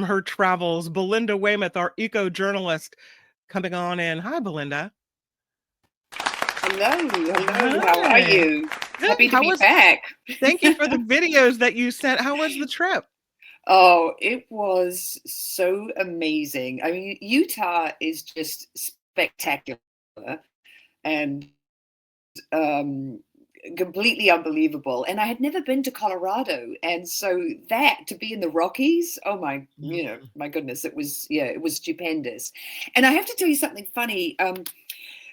her travels, Belinda Weymouth, our eco-journalist, coming on in. Hi, Belinda. Hello, hello. How are Hi. you? Good. Happy to be back. Thank you for the videos that you sent. How was the trip? Oh, it was so amazing. I mean, Utah is just spectacular and completely unbelievable. And I had never been to Colorado, and so that to be in the Rockies, oh my, my goodness, it was stupendous. And I have to tell you something funny.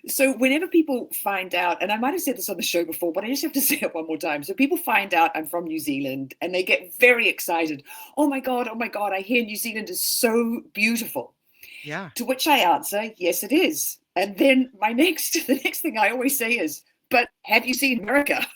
So whenever people find out, and I might have said this on the show before, but I just have to say it one more time. So people find out I'm from New Zealand and they get very excited. Oh my God, I hear New Zealand is so beautiful. Yeah. To which I answer, yes, it is. And then the next thing I always say is, but have you seen America?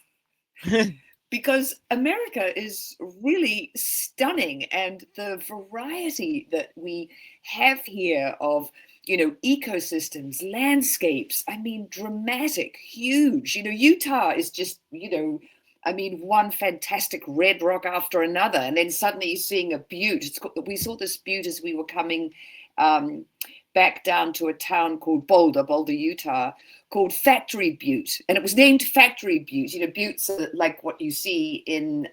Because America is really stunning, and the variety that we have here of ecosystems, landscapes, I mean, dramatic, huge. Utah is just, I mean, one fantastic red rock after another, and then suddenly you're seeing a butte. We saw this butte as we were coming back down to a town called Boulder, Utah, called Factory Butte, and it was named Factory Butte. Buttes are like what you see in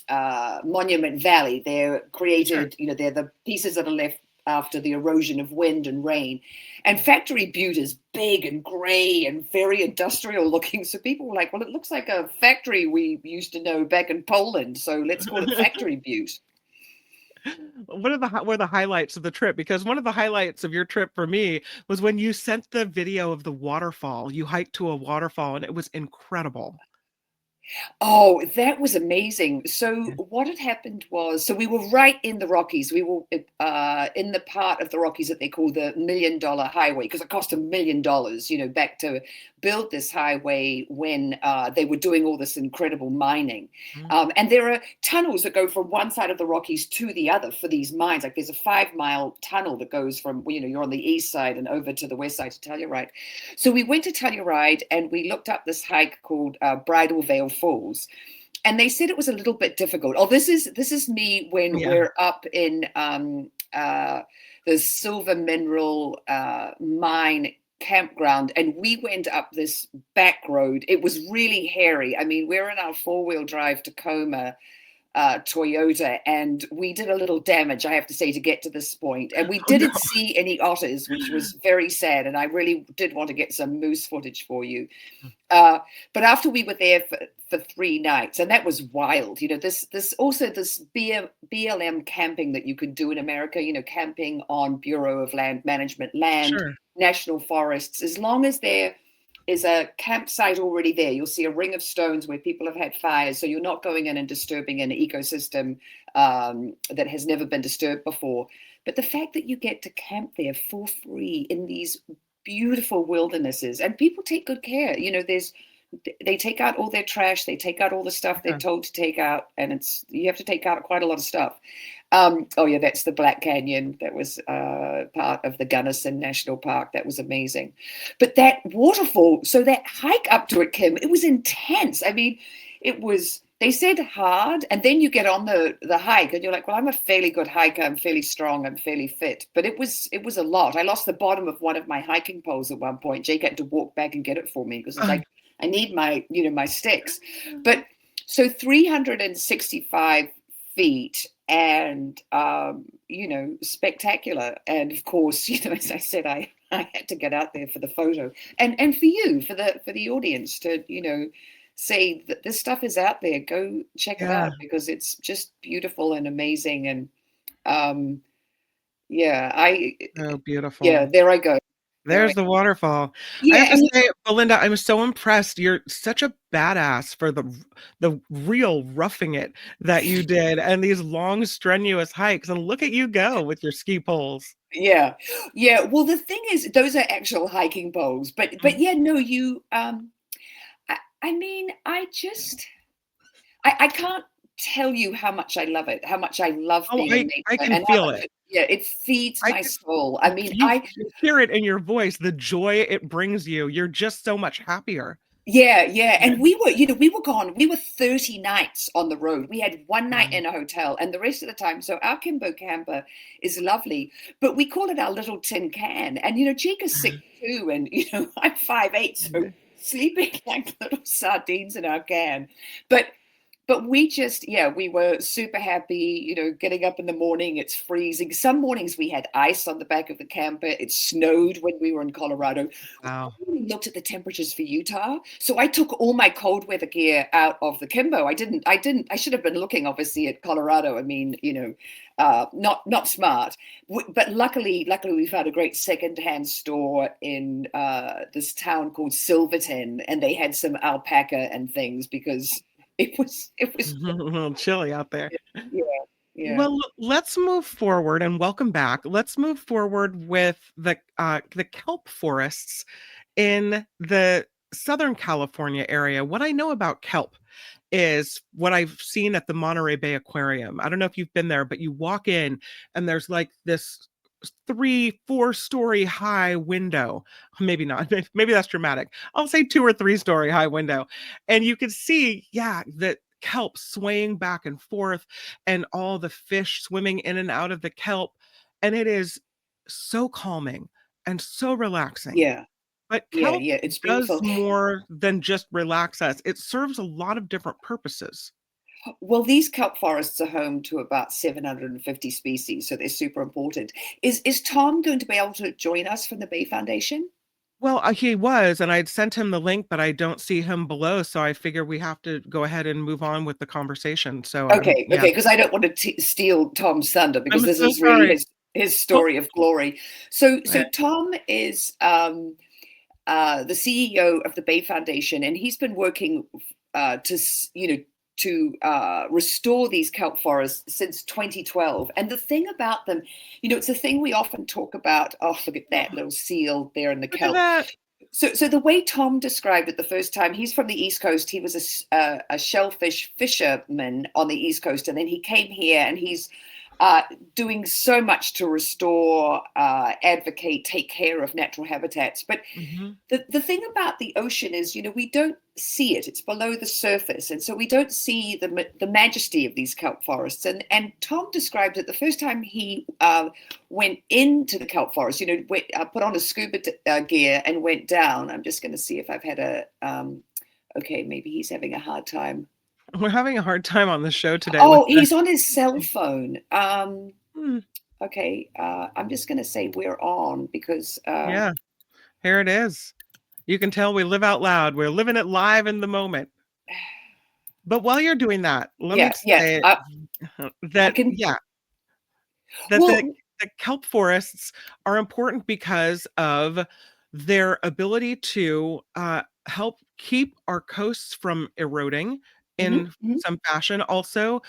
Monument Valley. They're created, Sure. they're the pieces that are left after the erosion of wind and rain. And Factory Butte is big and gray and very industrial looking. So people were like, well, it looks like a factory we used to know back in Poland. So let's call it Factory Butte. What were the highlights of the trip? Because one of the highlights of your trip for me was when you sent the video of the waterfall. You hiked to a waterfall and it was incredible. Oh, that was amazing. So Yeah. what had happened was, so we were right in the Rockies. We were in the part of the Rockies that they call the $1 million highway, because it cost $1 million, back to build this highway when they were doing all this incredible mining. Mm. And there are tunnels that go from one side of the Rockies to the other for these mines. Like there's a 5 mile tunnel that goes from, you're on the east side and over to the west side to Telluride. So we went to Telluride and we looked up this hike called Bridal Veil Falls, and they said it was a little bit difficult. Oh, this is me when Yeah. we're up in the silver mineral mine campground, and we went up this back road. It was really hairy. I mean, we're in our 4-wheel drive Tacoma Toyota, and we did a little damage, I have to say, to get to this point. And we Oh no. didn't see any otters, which was very sad. And I really did want to get some moose footage for you. But after we were there for 3 nights, and that was wild. This also this BLM camping that you could do in America. Camping on Bureau of Land Management land, Sure. national forests, as long as there is a campsite already there. You'll see a ring of stones where people have had fires. So you're not going in and disturbing an ecosystem that has never been disturbed before. But the fact that you get to camp there for free in these beautiful wildernesses, and people take good care. They take out all their trash, they take out all the stuff they're Yeah. told to take out, and you have to take out quite a lot of stuff. Oh yeah, that's the Black Canyon. That was part of the Gunnison National Park. That was amazing. But that waterfall, so that hike up to it, Kim, it was intense. I mean, it was, they said hard, and then you get on the hike and you're like, well, I'm a fairly good hiker, I'm fairly strong, I'm fairly fit. But it was a lot. I lost the bottom of one of my hiking poles at one point. Jake had to walk back and get it for me because it's like, I need my sticks. But so 365 feet, and spectacular. And of course, as I said, I had to get out there for the photo, and for you, for the audience to say that this stuff is out there. Go check it Yeah. out, because it's just beautiful and amazing. And yeah, Oh, yeah, beautiful. there I go. There I There's the waterfall. I have Yeah, to say, Belinda, I was so impressed. You're such a badass for the real roughing it that you did and these long, strenuous hikes. And look at you go with your ski poles. yeah, yeah. Well, the thing is, those are actual hiking poles, but Mhm. yeah, no, you. I mean, I can't tell you how much I love it, how much I love Oh, being in I nature, can and how feel much it. yeah, it feeds I my can, soul. I mean, you hear it in your voice, the joy it brings you. You're just so much happier. Yeah. And we were gone. We were 30 nights on the road. We had one night Wow. in a hotel and the rest of the time. So our Kimbo camper is lovely, but we call it our little tin can. And, Jake is 6'2" and, I'm 5'8", so sleeping like little sardines in our can. But we just, we were super happy, getting up in the morning. It's freezing. Some mornings we had ice on the back of the camper. It snowed when we were in Colorado. Wow. We looked at the temperatures for Utah. So I took all my cold weather gear out of the Kimbo. I should have been looking obviously at Colorado. I mean, not smart. But luckily we found a great secondhand store in this town called Silverton, and they had some alpaca and things because it was A little chilly out there. yeah, yeah. Well, let's move forward and welcome back. Let's move forward with the kelp forests in the Southern California area. What I know about kelp is what I've seen at the Monterey Bay Aquarium. I don't know if you've been there, but you walk in and there's like this 3, 4 story high window. Maybe not. Maybe that's dramatic. I'll say 2 or 3 story high window. And you can see, yeah, that kelp swaying back and forth and all the fish swimming in and out of the kelp. And it is so calming and so relaxing. Yeah, But yeah, kelp yeah. It's does beautiful. more than just relax us. It serves a lot of different purposes. Well, these kelp forests are home to about 750 species, so they're super important. Is Tom going to be able to join us from the Bay Foundation? Well, he was, and I'd sent him the link, but I don't see him below, so I figure we have to go ahead and move on with the conversation. So, Okay, yeah, okay, because I don't want to steal Tom's thunder because I'm this so is really sorry. his story of glory. So Eh, Tom is the CEO of the Bay Foundation, and he's been working to restore these kelp forests since 2012. And the thing about them, it's a thing we often talk about. Oh, look at that little seal there in the Look at kelp. that. So the way Tom described it the first time, he's from the East Coast. He was a shellfish fisherman on the East Coast, and then he came here, and he's doing so much to restore, advocate, take care of natural habitats. But Mhm. the thing about the ocean is, we don't see it. It's below the surface. And so we don't see the majesty of these kelp forests. And Tom described it the first time he went into the kelp forest, put on a scuba gear and went down. I'm just going to see if I've had okay, maybe he's having a hard time. We're having a hard time on the show today with Oh, the. he's on his cell phone. Hmm, Okay, I'm just going to say we're on because yeah, here it is. You can tell we live out loud. We're living it live in the moment. But while you're doing that, let me yeah, yeah. say I that, can. yeah, that Well, the kelp forests are important because of their ability to help keep our coasts from eroding mhm, in mhm, some fashion. Also,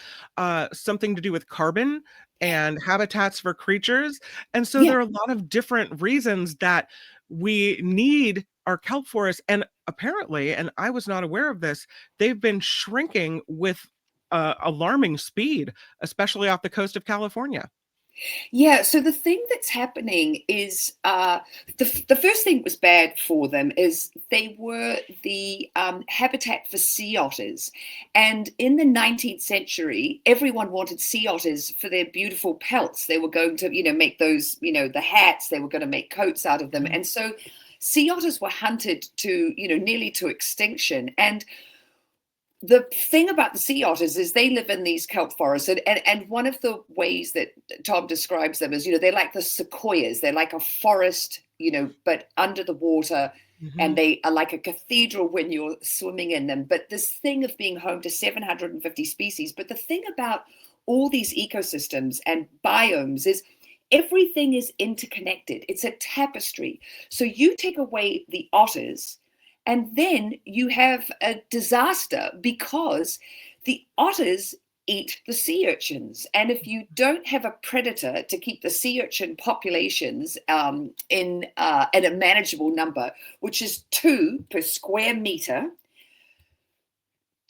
something to do with carbon and habitats for creatures. And so yeah. there are a lot of different reasons that we need our kelp forests. And apparently, and I was not aware of this, they've been shrinking with alarming speed, especially off the coast of California. Yeah, so the thing that's happening is the first thing that was bad for them is they were the habitat for sea otters. And in the 19th century, everyone wanted sea otters for their beautiful pelts. They were going to, make those, the hats, they were going to make coats out of them. Mhm. And so sea otters were hunted to, nearly to extinction. And the thing about the sea otters is they live in these kelp forests, and one of the ways that Tom describes them is, they're like the sequoias. They're like a forest, but under the water, and Mhm. they are like a cathedral when you're swimming in them. But this thing of being home to 750 species, but the thing about all these ecosystems and biomes is everything is interconnected. It's a tapestry. So you take away the otters, and then you have a disaster because the otters eat the sea urchins. And if you don't have a predator to keep the sea urchin populations in a manageable number, which is 2 per square meter,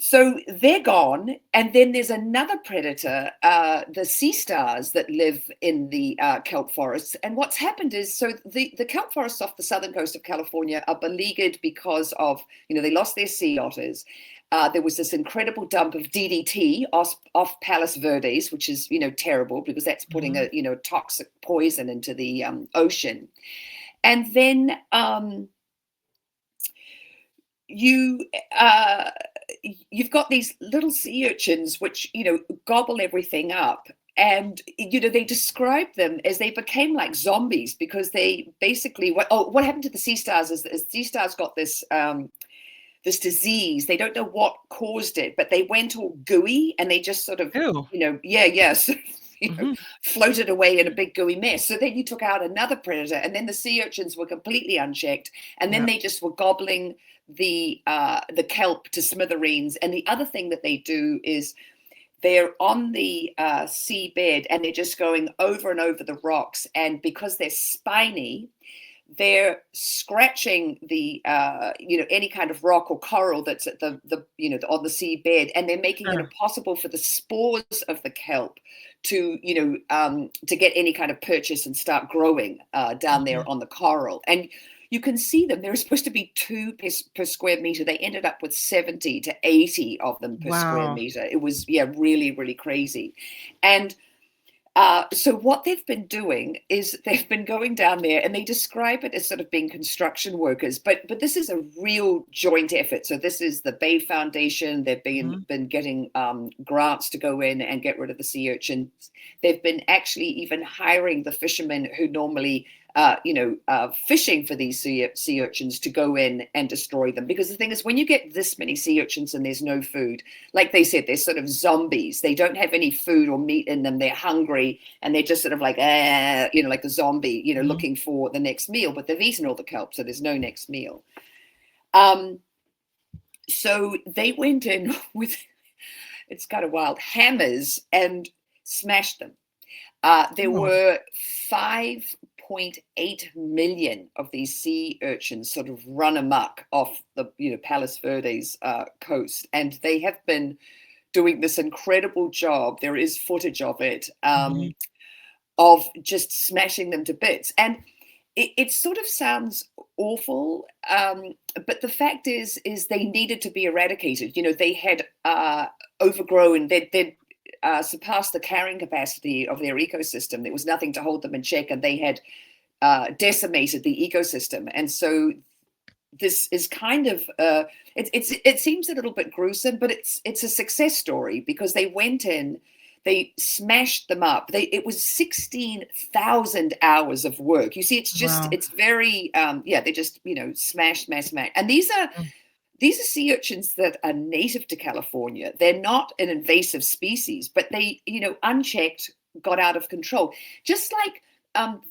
So they're gone, and then there's another predator, the sea stars that live in the kelp forests. And what's happened is, so the kelp forests off the southern coast of California are beleaguered because of, they lost their sea otters. There was this incredible dump of DDT off Palos Verdes, which is, terrible because that's putting Mhm. a, toxic poison into the ocean. And then you you've got these little sea urchins which gobble everything up, and they describe them as they became like zombies because they basically what happened to the sea stars is that sea stars got this disease. They don't know what caused it, but they went all gooey and they just sort of Ew. so, Mhm. floated away in a big gooey mess. So then you took out another predator, and then the sea urchins were completely unchecked, and then Yeah. they just were gobbling the kelp to smithereens. And the other thing that they do is they're on the seabed, and they're just going over and over the rocks. And because they're spiny, they're scratching the any kind of rock or coral that's at the on the seabed, and they're making it Sure. impossible for the spores of the kelp to to get any kind of purchase and start growing down Mhm. there on the coral. And you can see them. There were supposed to be two per square meter. They ended up with 70 to 80 of them per square Wow. meter. It was really, really crazy. And so what they've been doing is they've been going down there, and they describe it as sort of being construction workers, but this is a real joint effort. So this is the Bay Foundation. They've Mhm. been getting grants to go in and get rid of the sea urchins. They've been actually even hiring the fishermen who normally fishing for these sea urchins to go in and destroy them. Because the thing is, when you get this many sea urchins and there's no food, like they said, they're sort of zombies. They don't have any food or meat in them. They're hungry, and they're just sort of like, like a zombie, Mhm. looking for the next meal. But they've eaten all the kelp, so there's no next meal. Um, so they went in with, it's kind of wild, hammers and smashed them. There Oh, were 5.8 million of these sea urchins sort of run amok off the Palos Verdes coast, and they have been doing this incredible job. There is footage of it, mhm. of just smashing them to bits. And it sort of sounds awful, but the fact is they needed to be eradicated. They had overgrown. They'd surpassed the carrying capacity of their ecosystem. There was nothing to hold them in check, and they had decimated the ecosystem. And so this is kind of it seems a little bit gruesome, but it's a success story because they went in, they smashed them up. It was 16,000 hours of work. You see, Wow. it's very they just smash, smash, smash. And these are sea urchins that are native to California. They're not an invasive species, but they, unchecked, got out of control. Just like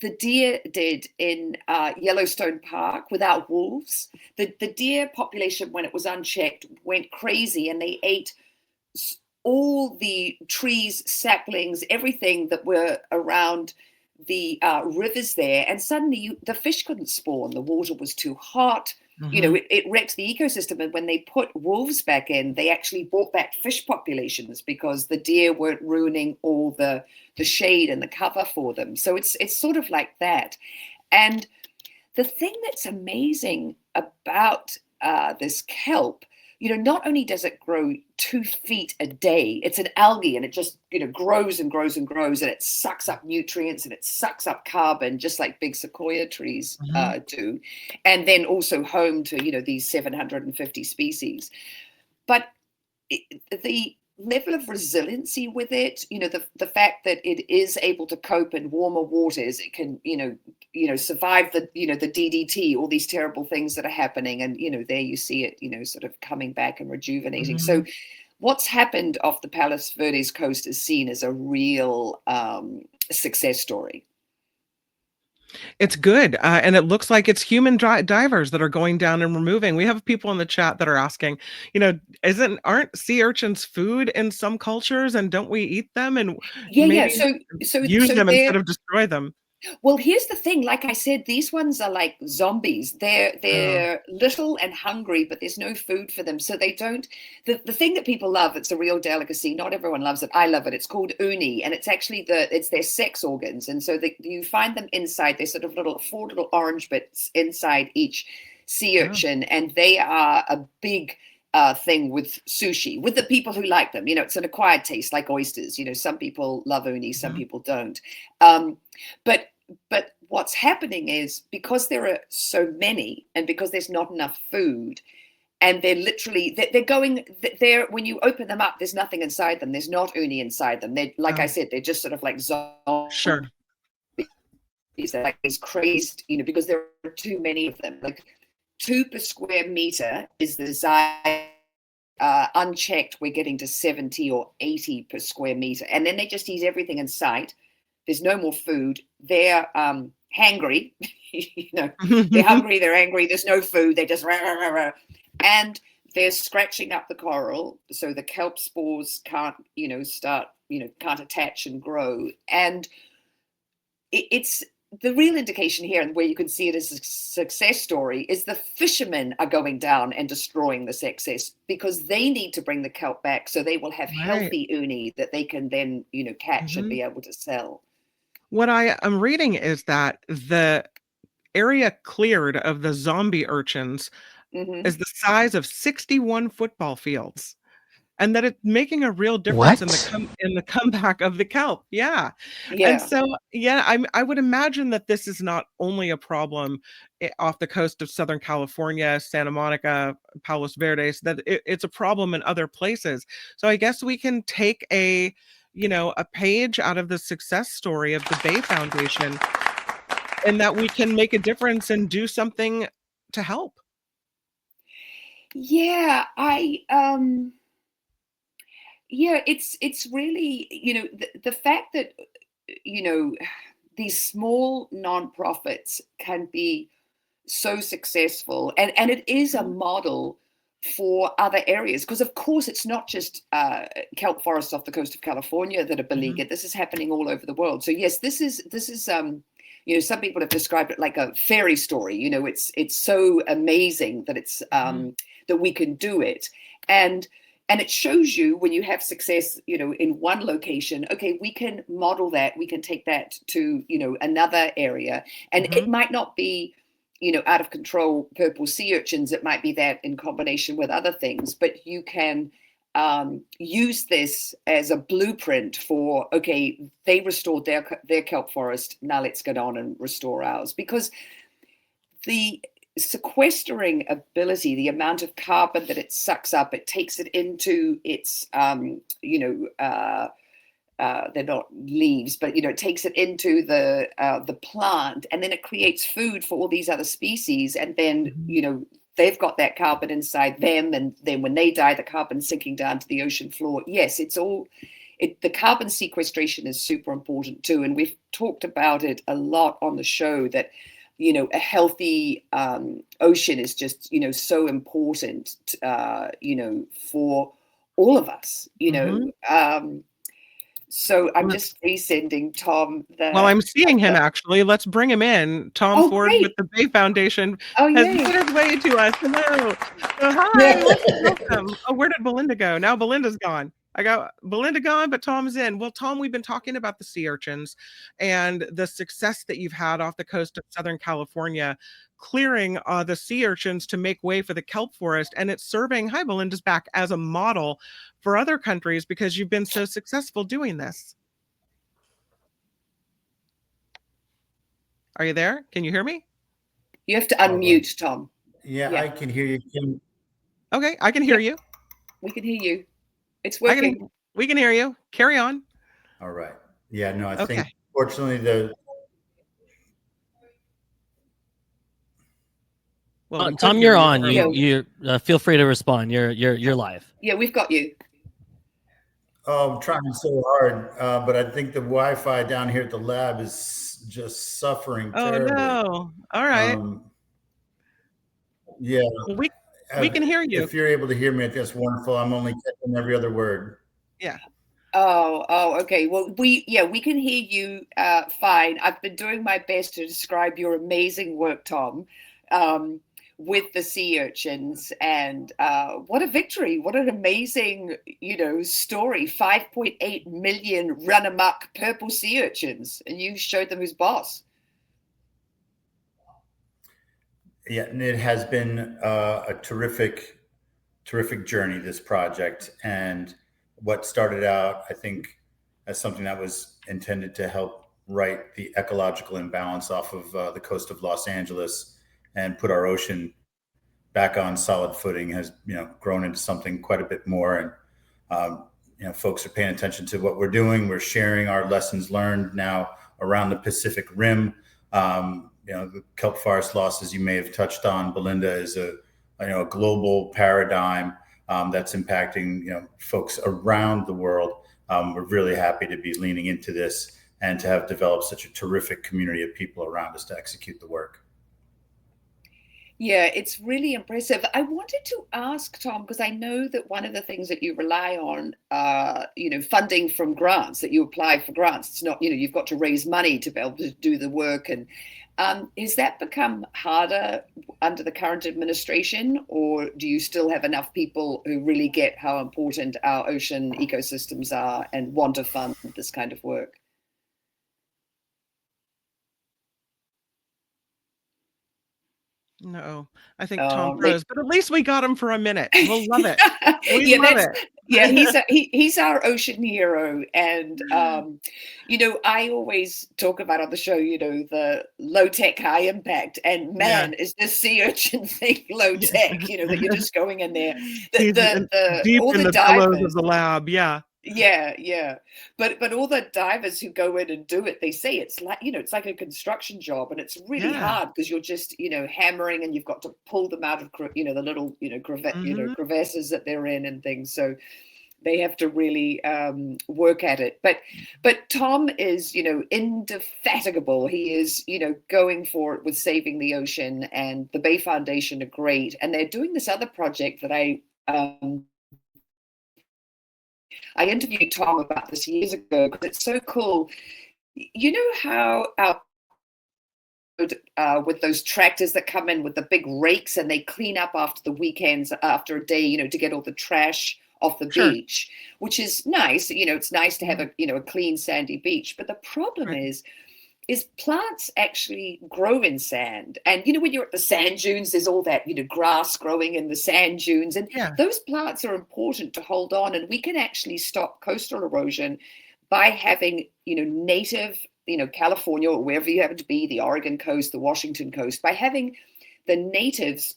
the deer did in Yellowstone Park without wolves. The deer population, when it was unchecked, went crazy, and they ate all the trees, saplings, everything that were around the rivers there. And suddenly the fish couldn't spawn. The water was too hot. Mhm. It wrecked the ecosystem. And when they put wolves back in, they actually brought back fish populations because the deer weren't ruining all the shade and the cover for them. So it's sort of like that. And the thing that's amazing about this kelp, not only does it grow 2 feet a day, it's an algae, and it just, grows and grows and grows, and it sucks up nutrients and it sucks up carbon, just like big sequoia trees Mhm. do. And then also home to, these 750 species. But the level of resiliency with it, the fact that it is able to cope in warmer waters, it can, survive the, the DDT, all these terrible things that are happening. And, there you see it, sort of coming back and rejuvenating. So Mhm. what's happened off the Palos Verdes coast is seen as a real success story. It's good, and it looks like it's human divers that are going down and removing. We have people in the chat that are asking, aren't sea urchins food in some cultures, and don't we eat them and Yeah, yeah. maybe So use them instead they're of destroy them? Well, here's the thing. Like I said, these ones are like zombies. They're Oh, they're little and hungry, but there's no food for them. So they don't. The thing that people love, it's a real delicacy. Not everyone loves it. I love it. It's called uni, and it's actually it's their sex organs. And so you find them inside. They're sort of four little orange bits inside each sea oh, urchin, and they are a big thing with sushi with the people who like them. It's an acquired taste, like oysters. Some people love uni, some mhm. people don't. Um, but what's happening is, because there are so many and because there's not enough food, and they're going there, when you open them up, there's nothing inside them. There's not uni inside them. They're, like I Oh, said, they're just sort of like sure. zombies. They're like these crazed, because there are too many of them. Like 2 per square meter is the size. Unchecked, we're getting to 70 or 80 per square meter, and then they just eat everything in sight. There's no more food. They're hangry. They're hungry, they're angry, there's no food, they just rah, rah, rah, rah. And they're scratching up the coral, so the kelp spores can't can't attach and grow. And it's the real indication here, and where you can see it as a success story, is the fishermen are going down and destroying this excess, because they need to bring the kelp back, so they will have Right. healthy uni that they can then catch and Mhm. be able to sell. What I am reading is that the area cleared of the zombie urchins Hmm. is the size of 61 football fields, and that it's making a real difference in What? the comeback of the kelp. Yeah. And Yeah. so, yeah, I would imagine that this is not only a problem off the coast of Southern California, Santa Monica, Palos Verdes, that it's a problem in other places. So I guess we can take a page out of the success story of the Bay Foundation, and that we can make a difference and do something to help. Yeah, yeah, it's really, the fact that you know these small nonprofits can be so successful, and it is a Mhm, model for other areas, because of course it's not just kelp forests off the coast of California that are mhm, beleaguered. This is happening all over the world. So yes, this is some people have described it like a fairy story. It's so amazing that it's mhm, that we can do it. And it shows you, when you have success in one location, okay, we can model that, we can take that to another area. And it mhm, might not be out of control purple sea urchins. It might be that in combination with other things, but you can use this as a blueprint for, okay, they restored their kelp forest, now let's get on and restore ours. Because the sequestering ability, the amount of carbon that it sucks up, it takes it into its they're not leaves, but it takes it into the plant, and then it creates food for all these other species, and then mhm. they've got that carbon inside them, and then when they die, the carbon sinking down to the ocean floor. Yes, it's all the carbon sequestration is super important too, and we've talked about it a lot on the show, that a healthy ocean is just so important for all of us. Mhm. So I'm Well, just resending Tom well, the I'm seeing him the actually. Let's bring him in. Tom Oh, Ford with great. the Bay Foundation Oh, has yay. made his way to us. Hello. So Yeah. hi, welcome. Oh, where did Belinda go? Now Belinda's gone. I got Belinda gone, but Tom's in. Well, Tom, we've been talking about the sea urchins and the success that you've had off the coast of Southern California, clearing the sea urchins to make way for the kelp forest. And it's serving, hi, Belinda's back, as a model for other countries because you've been so successful doing this. Are you there? Can you hear me? You have to Um, unmute, Tom. yeah, Yeah. I can hear you. Okay, I can hear Yep, you. we can hear you. It's I can working. we can hear you. Carry on. All right. Yeah, no, I think Okay. fortunately Well, we could Tom, hear you're you on. for a You Yeah. moment. you feel free to respond. You're live. Yeah, we've got you. I'm trying so hard, but I think the Wi-Fi down here at the lab is just suffering Oh terribly. no. All right. Um, yeah, Well, we can hear you. if you're able to hear me, that's wonderful. I'm only catching every other word. Yeah. Okay. Well, we can hear you fine. I've been doing my best to describe your amazing work, Tom, um, with the sea urchins, and what a victory! What an amazing, story. 5.8 million run amok purple sea urchins, and you showed them who's boss. Yeah, and it has been a terrific journey, this project. And what started out, I think, as something that was intended to help right the ecological imbalance off of the coast of Los Angeles and put our ocean back on solid footing has, grown into something quite a bit more. And folks are paying attention to what we're doing. We're sharing our lessons learned now around the Pacific Rim. The kelp forest loss, as you may have touched on, Belinda, is a global paradigm that's impacting folks around the world. We're really happy to be leaning into this and to have developed such a terrific community of people around us to execute the work. Yeah, it's really impressive. I wanted to ask Tom, because I know that one of the things that you rely on, funding from grants, that you apply for grants. It's not, you've got to raise money to be able to do the work. And has that become harder under the current administration, or do you still have enough people who really get how important our ocean ecosystems are and want to fund this kind of work? No, I think Tom froze, but at least we got him for a minute. We'll love it. We Yeah, love it. yeah, he's our ocean hero. And I always talk about on the show, the low tech, high impact. And man, is this sea urchin thing low tech, that you're just going in there. He's deep All in the the pillows of divers. the lab. Yeah. Yeah. But all the divers who go in and do it, they say it's like, it's like a construction job, and it's really Yeah. hard because you're just, hammering, and you've got to pull them out of, the little, Mhm. crevasses that they're in and things. So they have to really work at it. But Tom is, indefatigable. He is, going for it with saving the ocean, and the Bay Foundation are great. And they're doing this other project that I interviewed Tom about this years ago, because it's so cool. You know how with those tractors that come in with the big rakes, and they clean up after the weekends, after a day, to get all the trash off the Sure. beach, which is nice. It's nice to have a clean sandy beach. But the problem Right. is plants actually grow in sand. And when you're at the sand dunes, there's all that grass growing in the sand dunes, and Yeah. those plants are important to hold on. And we can actually stop coastal erosion by having native, California, or wherever you happen to be, the Oregon coast, the Washington coast, by having the natives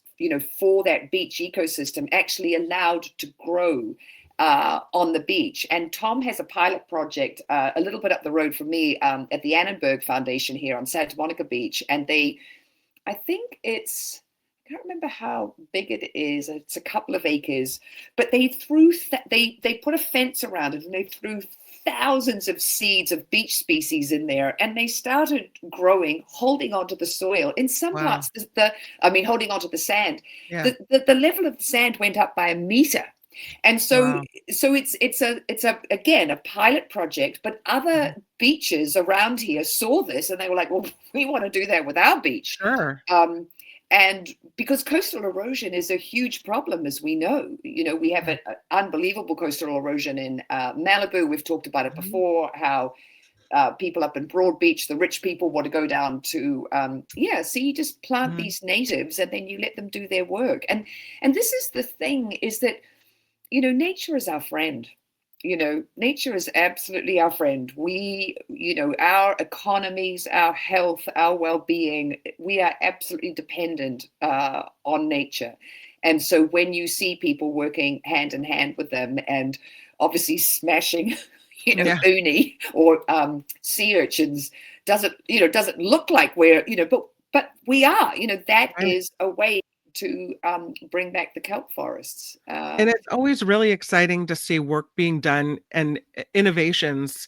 for that beach ecosystem actually allowed to grow on the beach. And Tom has a pilot project a little bit up the road from me at the Annenberg Foundation here on Santa Monica Beach. And I think I can't remember how big it is. It's a couple of acres, but they put a fence around it, and they threw thousands of seeds of beach species in there, and they started growing, holding onto the soil. In some Wow. parts, holding onto the sand. Yeah. The level of the sand went up by a meter. And so, Wow. it's again a pilot project, but other beaches around here saw this, and they were like, "Well, we want to do that with our beach." Sure. And because coastal erosion is a huge problem, as we know, we have an unbelievable coastal erosion in Malibu. We've talked about it before, how people up in Broad Beach, the rich people, want to go down to, so you just plant these natives, and then you let them do their work. And this is the thing, is that, nature is our friend. Nature is absolutely our friend. We, our economies, our health, our well-being, we are absolutely dependent on nature. And so when you see people working hand in hand with them, and obviously smashing, uni or sea urchins, doesn't look like we're, but we are, that Right. is a way to bring back the kelp forests. And it's always really exciting to see work being done and innovations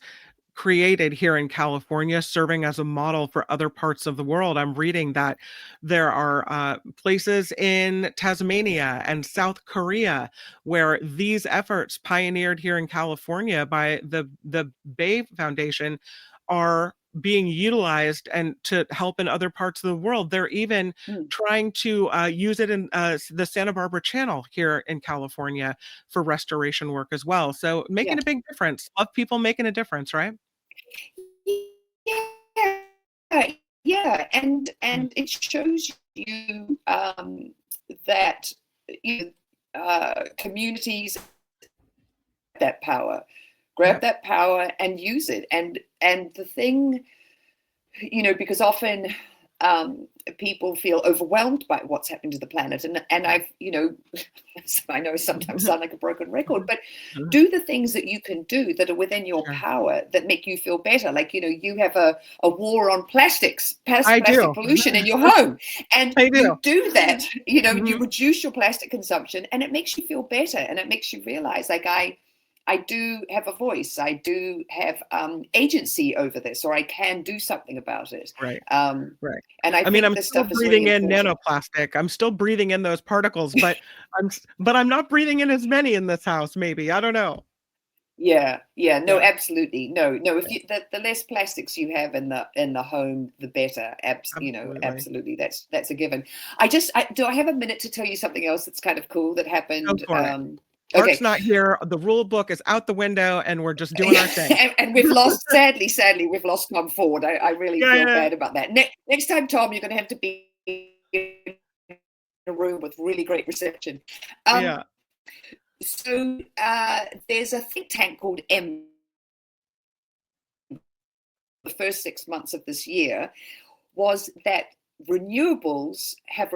created here in California, serving as a model for other parts of the world. I'm reading that there are places in Tasmania and South Korea where these efforts pioneered here in California by the Bay Foundation are being utilized and to help in other parts of the world. They're even trying to use it in the Santa Barbara Channel here in California for restoration work as well. So making Yeah. a big difference. Love people making a difference, right? Yeah, yeah, and it shows you that you communities that power, grab that power and use it. And the thing, because often people feel overwhelmed by what's happening to the planet, and I've I know sometimes sound like a broken record, but do the things that you can do that are within your power that make you feel better. Like you have a war on plastic pollution in your home, and you do that. You reduce your plastic consumption, and it makes you feel better, and it makes you realize, like, I do have a voice. I do have agency over this, or I can do something about it. Right. Right. And I mean, think I'm this still stuff is breathing really in important. nanoplastic. I'm still breathing in those particles, but I'm not breathing in as many in this house. Maybe, I don't know. Yeah. No, absolutely. No. If you the less plastics you have in the home, the better. Absolutely. That's a given. Do I have a minute to tell you something else that's kind of cool that happened? Mark's not here. The rule book is out the window, and we're just doing our thing. and we've lost, sadly, we've lost Tom Ford. I really feel bad about that. Next time, Tom, you're going to have to be in a room with really great reception. So there's a think tank called M. The first 6 months of this year was that renewables have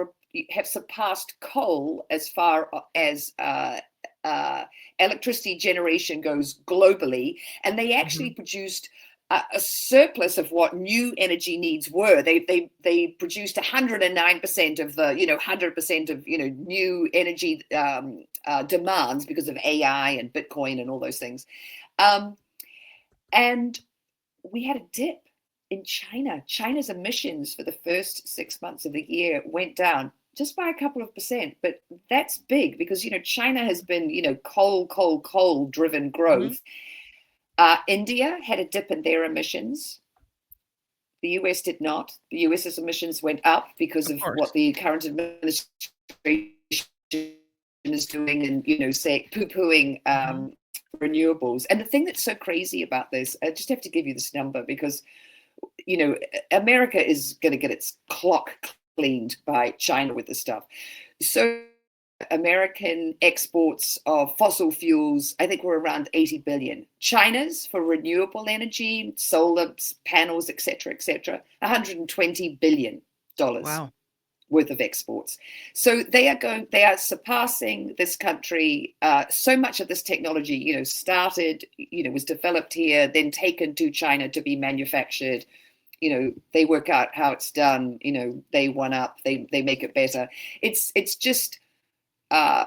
surpassed coal as far as electricity generation goes globally, and they actually produced a surplus of what new energy needs were. They produced 109% of the 100% of new energy demands because of AI and Bitcoin and all those things, and we had a dip in China. China's emissions for the first 6 months of the year went down just by a couple of percent, but that's big because China has been coal driven growth. India had a dip in their emissions. The US did not. The US's emissions went up because of what the current administration is doing, and say poo-pooing renewables. And the thing that's so crazy about this, I just have to give you this number because America is going to get its clock cleaned by China with this stuff. So American exports of fossil fuels, I think, were around 80 billion. China's for renewable energy, solar panels, etc., 120 billion dollars. Wow. Worth of exports. So they are surpassing this country. So much of this technology, started, was developed here, then taken to China to be manufactured. They work out how it's done. They one up. They make it better. It's just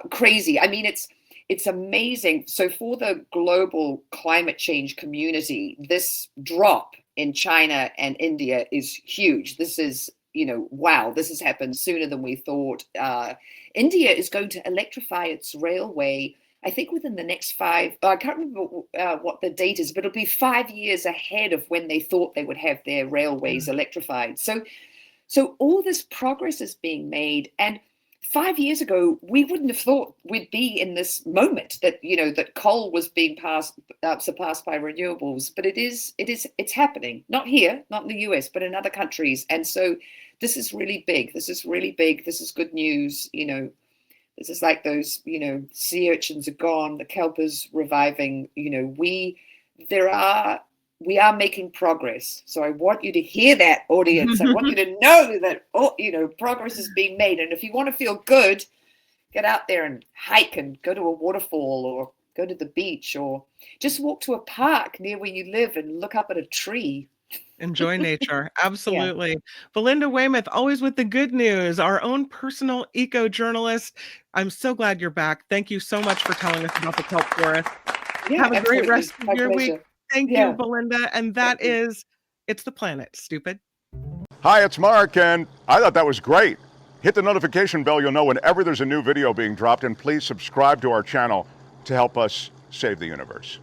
crazy. I mean, it's amazing. So for the global climate change community, this drop in China and India is huge. This is wow, this has happened sooner than we thought. India is going to electrify its railway, I think, within the next I can't remember what the date is, but it'll be 5 years ahead of when they thought they would have their railways electrified. So all this progress is being made. And 5 years ago, we wouldn't have thought we'd be in this moment that, that coal was being surpassed by renewables, but it's happening, not here, not in the US, but in other countries. And so this is really big. This is really big. This is good news. This is like those, sea urchins are gone. The kelp is reviving. We are making progress. So I want you to hear that, audience. I want you to know that, progress is being made. And if you want to feel good, get out there and hike and go to a waterfall or go to the beach or just walk to a park near where you live and look up at a tree. Enjoy nature. Absolutely. Belinda Waymouth, always with the good news, our own personal eco-journalist. I'm so glad you're back. Thank you so much for telling us about the kelp forest. Have a great rest of your week. Thank Yeah. you, Belinda. And that is It's the Planet, Stupid. Hi, it's Mark, and I thought that was great. Hit the notification bell, you'll know whenever there's a new video being dropped, and please subscribe to our channel to help us save the universe.